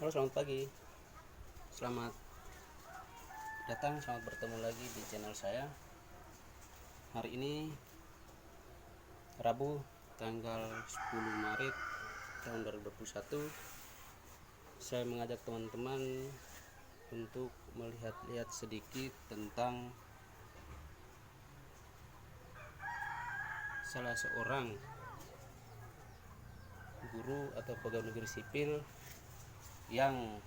Halo, selamat pagi. Selamat datang, selamat bertemu lagi di channel saya. Hari ini Rabu tanggal 10 Maret tahun 2021. Saya mengajak teman-teman untuk melihat-lihat sedikit tentang salah seorang guru atau pegawai negeri sipil yang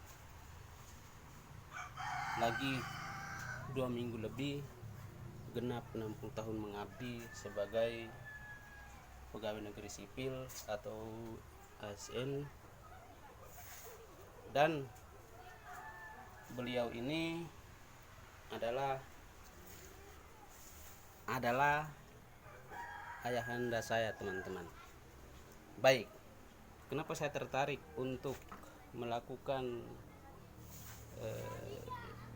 lagi 2 minggu lebih genap 60 tahun mengabdi sebagai pegawai negeri sipil atau ASN, dan beliau ini adalah ayahanda saya, teman-teman. Baik, kenapa saya tertarik untuk melakukan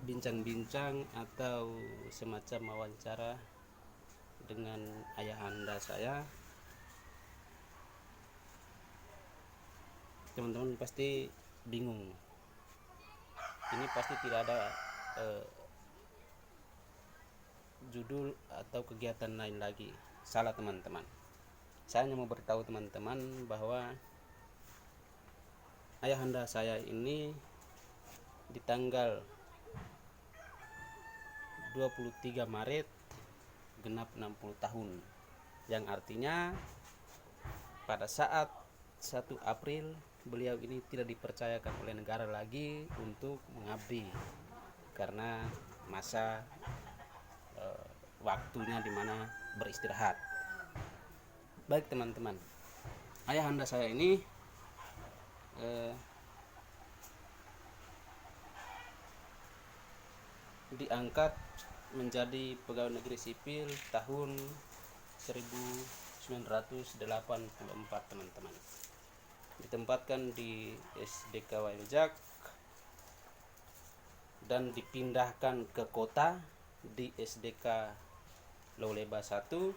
bincang-bincang atau semacam wawancara dengan ayahanda saya? Teman-teman pasti bingung. Ini pasti tidak ada judul atau kegiatan lain lagi. Salah, teman-teman. Saya hanya mau beritahu teman-teman bahwa ayahanda saya ini di tanggal 23 Maret genap 60 tahun, yang artinya pada saat 1 April beliau ini tidak dipercayakan oleh negara lagi untuk mengabdi karena masa waktunya dimana beristirahat. Baik, teman-teman, ayahanda saya ini diangkat menjadi pegawai negeri sipil tahun 1984, teman-teman. Ditempatkan di SDK Wayujak dan dipindahkan ke kota di SDK Loleba 1.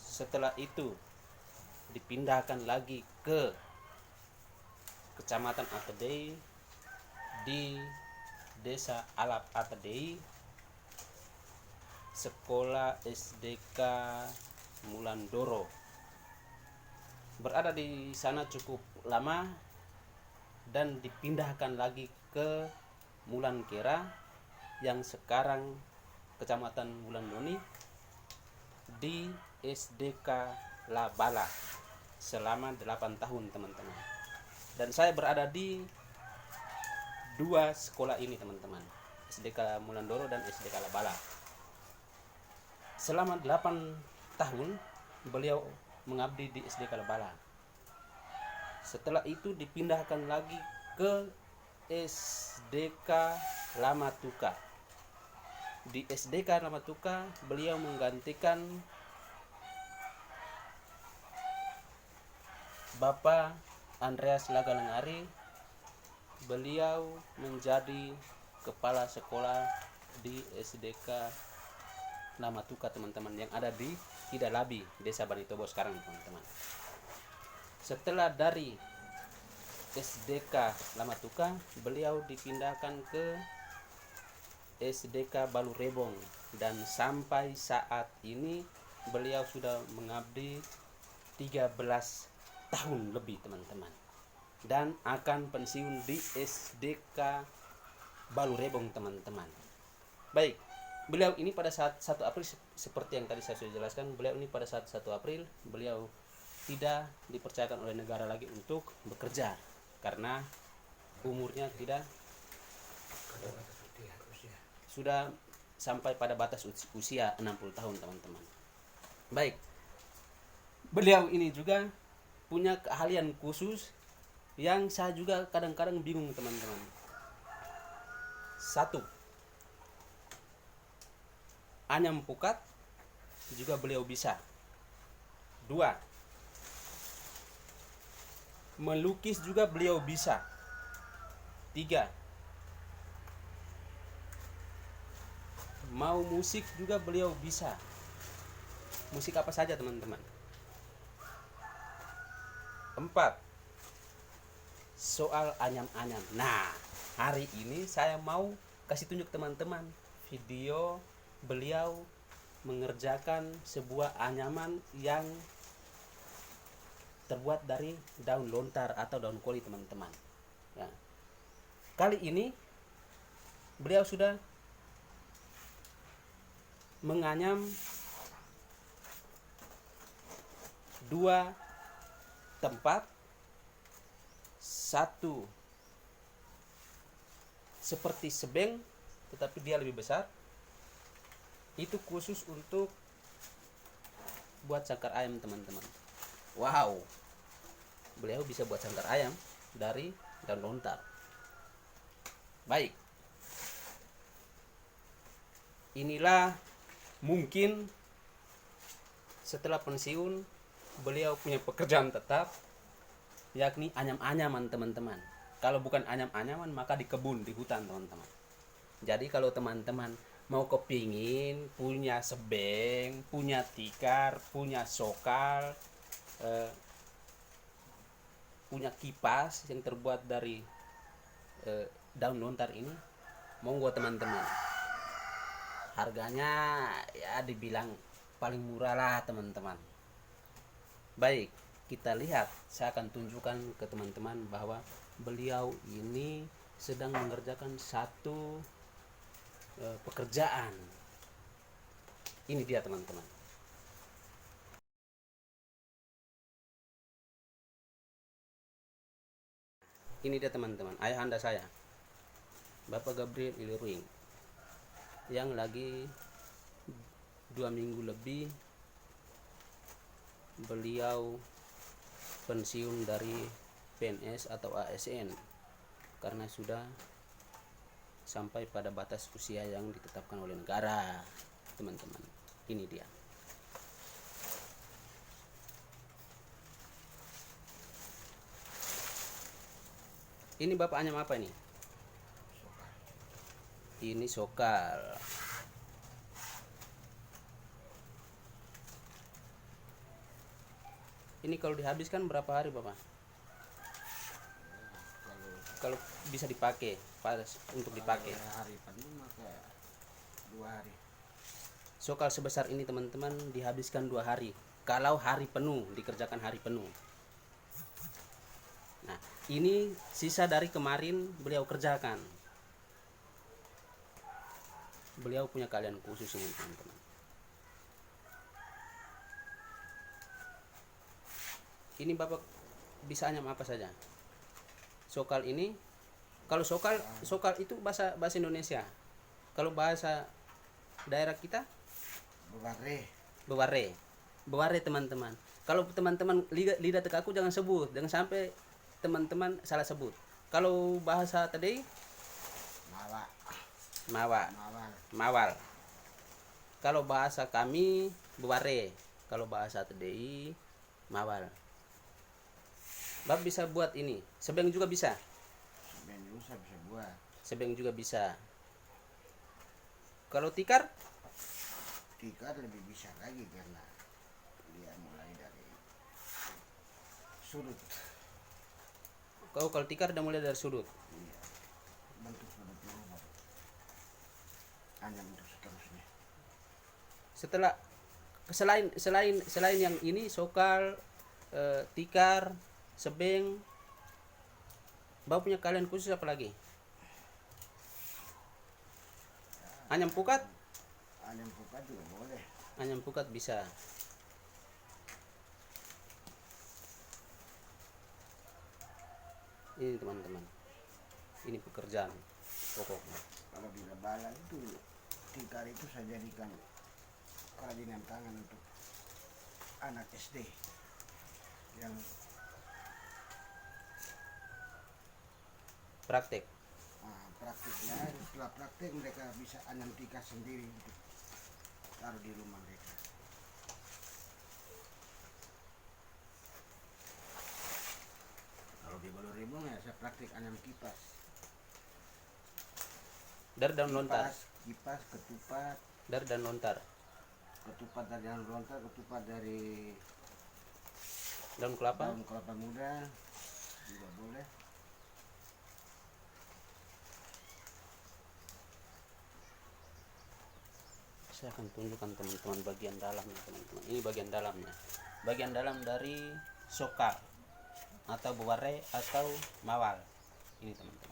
Setelah itu dipindahkan lagi ke Kecamatan Atadei di Desa Alap Atadei, sekolah SDK Mulandoro. Berada di sana cukup lama dan dipindahkan lagi ke Mulankera yang sekarang Kecamatan Mulandoni di SDK Labala selama 8 tahun, teman-teman. Dan saya berada di dua sekolah ini, teman-teman, SDK Mulandoro dan SDK Labala. Selama 8 tahun beliau mengabdi di SDK Labala. Setelah itu dipindahkan lagi ke SDK Lamatuka. Di SDK Lamatuka beliau menggantikan Bapak Andreas Lagalengari. Beliau menjadi kepala sekolah di SDK Lamatuka, teman-teman, yang ada di Hidalabi, Desa Banitobo sekarang, teman-teman. Setelah dari SDK Lamatuka, beliau dipindahkan ke SDK Balurebong, dan sampai saat ini beliau sudah mengabdi 13 tahun lebih, teman-teman, dan akan pensiun di SDK Balurebong, teman-teman. Baik, beliau ini pada saat 1 April seperti yang tadi saya sudah jelaskan, beliau ini pada saat 1 April beliau tidak dipercayakan oleh negara lagi untuk bekerja karena umurnya tidak sudah sampai pada batas usia 60 tahun, teman-teman. Baik, beliau ini juga punya keahlian khusus yang saya juga kadang-kadang bingung, teman-teman. 1, anyam pukat juga beliau bisa. 2, melukis juga beliau bisa. 3, mau musik juga beliau bisa. Musik apa saja, teman-teman. 4, soal anyam-anyam. Nah, hari ini saya mau kasih tunjuk teman-teman video beliau mengerjakan sebuah anyaman yang terbuat dari daun lontar atau daun koli, teman-teman. Ya. Kali ini beliau sudah menganyam 2 tempat, satu seperti sebeng tetapi dia lebih besar, itu khusus untuk buat sangkar ayam, teman-teman. Wow, beliau bisa buat sangkar ayam dari daun lontar. Baik, inilah mungkin setelah pensiun beliau punya pekerjaan tetap, yakni anyam-anyaman, teman-teman. Kalau bukan anyam-anyaman maka di kebun, di hutan, teman-teman. Jadi kalau teman-teman mau kepingin punya sebeng, punya tikar, punya sokal, punya kipas yang terbuat dari daun lontar ini, monggo teman-teman. Harganya ya dibilang paling murah lah, teman-teman. Baik, kita lihat. Saya akan tunjukkan ke teman-teman bahwa beliau ini sedang mengerjakan satu pekerjaan. Ini dia, teman-teman. Ini dia, teman-teman, ayahanda saya, Bapak Gabriel Iliruing, yang lagi 2 minggu lebih beliau pensiun dari PNS atau ASN karena sudah sampai pada batas usia yang ditetapkan oleh negara, teman-teman. Ini dia. Ini Bapak anyam apa ini? Ini sokal. Ini kalau dihabiskan berapa hari, Bapak? Kalau bisa dipakai, untuk dipakai. Hari penuh maka 2 hari. Sokal sebesar ini, teman-teman, dihabiskan 2 hari. Kalau hari penuh, dikerjakan hari penuh. Nah, ini sisa dari kemarin beliau kerjakan. Beliau punya keahlian khusus ini, teman-teman. Ini Bapak bisa anyam apa saja. Sokal ini, kalau sokal itu bahasa Indonesia. Kalau bahasa daerah kita beware. Beware, teman-teman. Kalau teman-teman lidah tekaku jangan sebut, jangan sampai teman-teman salah sebut. Kalau bahasa tadi mawal. Kalau bahasa kami beware. Kalau bahasa tadi mawal. Bab bisa buat ini. Sebeng juga bisa. Sebeng juga bisa. Kalau tikar lebih bisa lagi karena dia mulai dari sudut. Kalau tikar udah mulai dari sudut. Iya. Bentuk sudutnya anyam untuk seterusnya. Setelah selain yang ini, sokal, tikar, sebeng, Bapak punya kalian khusus apa lagi? Anyam pukat? Anyam pukat juga boleh. Anyam pukat bisa. Ini, teman-teman, ini pekerjaan pokoknya. Kalau di lebaran itu tikar itu saya jadikan kerajinan tangan untuk anak SD yang Praktek. praktiknya. Setelah praktik mereka bisa anyam tikar sendiri untuk taruh di rumah mereka. Kalau di Baluribu ya saya praktik anyam kipas. Dari daun lontar. Kipas, ketupat. Dari daun lontar. Ketupat dari daun lontar, ketupat dari Daun kelapa. daun kelapa muda juga boleh. saya akan tunjukkan teman-teman bagian dalamnya teman-teman. Ini bagian dalamnya, bagian dalam dari sokar atau buare atau mawal ini teman-teman.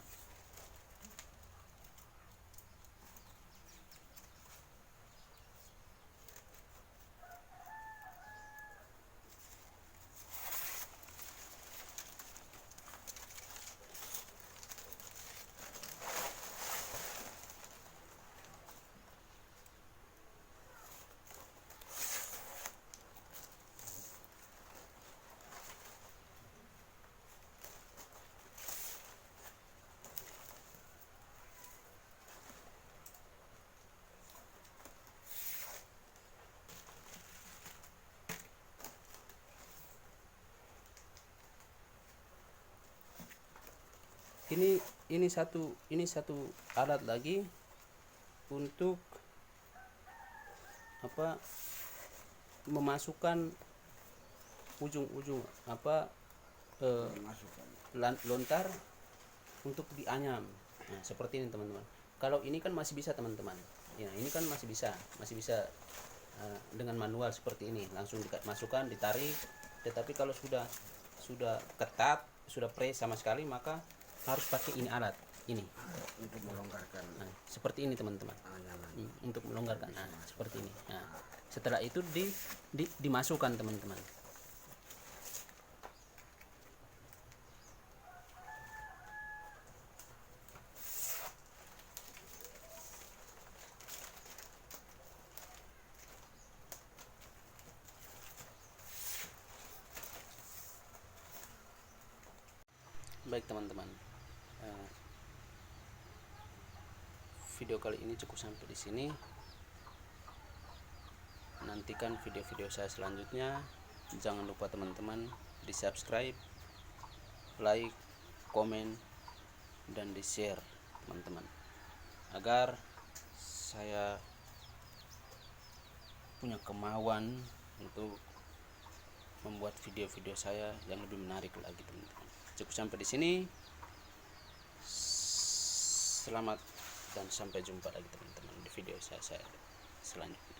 Ini satu alat lagi untuk apa, memasukkan ujung-ujung apa Masukkan. lontar untuk dianyam. Nah, seperti ini teman-teman. Kalau ini kan masih bisa teman-teman. Ya, ini kan masih bisa dengan manual seperti ini, langsung masukkan, ditarik. Tetapi kalau sudah ketat, sudah press sama sekali, maka harus pakai ini alat ini Untuk melonggarkan nah, seperti ini teman-teman. anyaman. Untuk melonggarkan seperti ini. Nah, setelah itu dimasukkan teman-teman. Baik teman-teman, video kali ini cukup sampai di sini. Nantikan video-video saya selanjutnya. Jangan lupa teman-teman di subscribe, like, komen, dan di share teman-teman, agar saya punya kemauan untuk membuat video-video saya yang lebih menarik lagi teman-teman. Cukup sampai di sini. Selamat dan sampai jumpa lagi teman-teman di video saya selanjutnya.